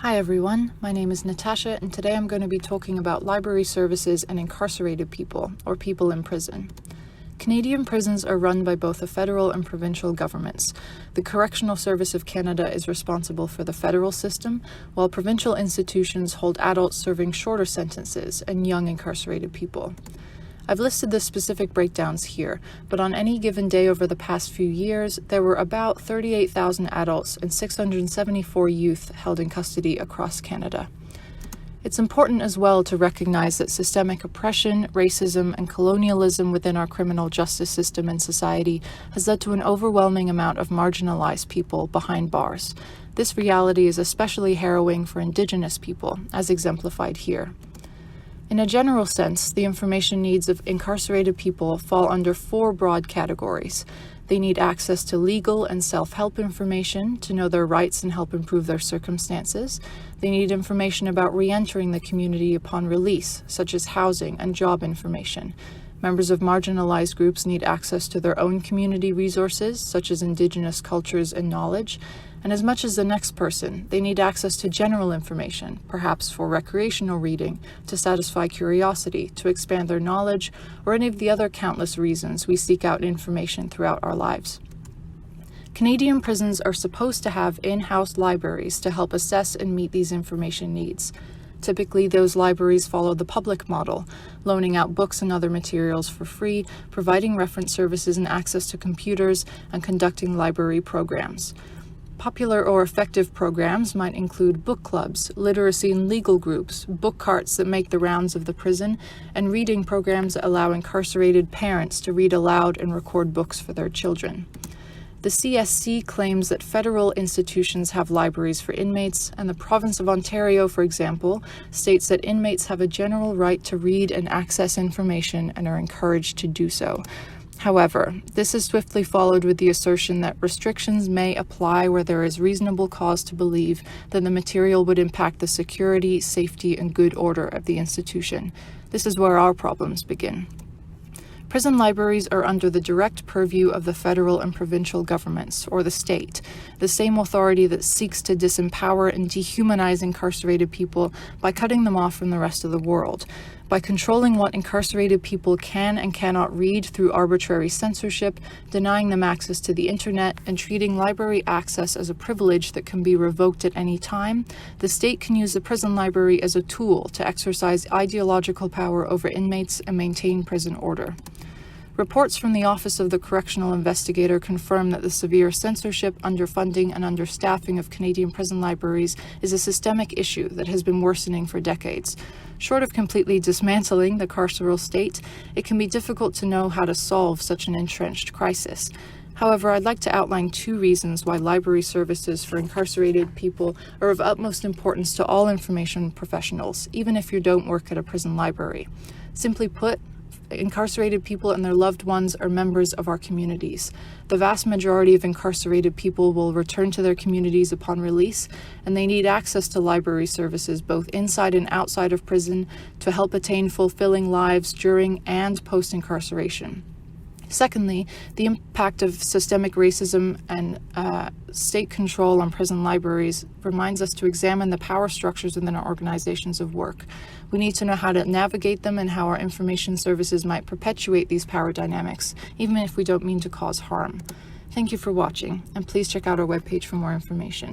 Hi everyone, my name is Natasha and today I'm going to be talking about library services and incarcerated people, or people in prison. Canadian prisons are run by both the federal and provincial governments. The Correctional Service of Canada is responsible for the federal system, while provincial institutions hold adults serving shorter sentences and young incarcerated people. I've listed the specific breakdowns here, but on any given day over the past few years, there were about 38,000 adults and 674 youth held in custody across Canada. It's important as well to recognize that systemic oppression, racism, and colonialism within our criminal justice system and society has led to an overwhelming amount of marginalized people behind bars. This reality is especially harrowing for Indigenous people, as exemplified here. In a general sense, the information needs of incarcerated people fall under four broad categories. They need access to legal and self-help information to know their rights and help improve their circumstances. They need information about re-entering the community upon release, such as housing and job information. Members of marginalized groups need access to their own community resources, such as Indigenous cultures and knowledge. And as much as the next person, they need access to general information, perhaps for recreational reading, to satisfy curiosity, to expand their knowledge, or any of the other countless reasons we seek out information throughout our lives. Canadian prisons are supposed to have in-house libraries to help assess and meet these information needs. Typically, those libraries follow the public model, loaning out books and other materials for free, providing reference services and access to computers, and conducting library programs. Popular or effective programs might include book clubs, literacy and legal groups, book carts that make the rounds of the prison, and reading programs that allow incarcerated parents to read aloud and record books for their children. The CSC claims that federal institutions have libraries for inmates, and the province of Ontario, for example, states that inmates have a general right to read and access information and are encouraged to do so. However, this is swiftly followed with the assertion that restrictions may apply where there is reasonable cause to believe that the material would impact the security, safety, and good order of the institution. This is where our problems begin. Prison libraries are under the direct purview of the federal and provincial governments, or the state, the same authority that seeks to disempower and dehumanize incarcerated people by cutting them off from the rest of the world, by controlling what incarcerated people can and cannot read through arbitrary censorship, denying them access to the internet, and treating library access as a privilege that can be revoked at any time. The state can use the prison library as a tool to exercise ideological power over inmates and maintain prison order. Reports from the Office of the Correctional Investigator confirm that the severe censorship, underfunding, and understaffing of Canadian prison libraries is a systemic issue that has been worsening for decades. Short of completely dismantling the carceral state, it can be difficult to know how to solve such an entrenched crisis. However, I'd like to outline two reasons why library services for incarcerated people are of utmost importance to all information professionals, even if you don't work at a prison library. Simply put, incarcerated people and their loved ones are members of our communities. The vast majority of incarcerated people will return to their communities upon release, and they need access to library services both inside and outside of prison to help attain fulfilling lives during and post-incarceration. Secondly, the impact of systemic racism and state control on prison libraries reminds us to examine the power structures within our organizations of work. We need to know how to navigate them and how our information services might perpetuate these power dynamics, even if we don't mean to cause harm. Thank you for watching, and please check out our webpage for more information.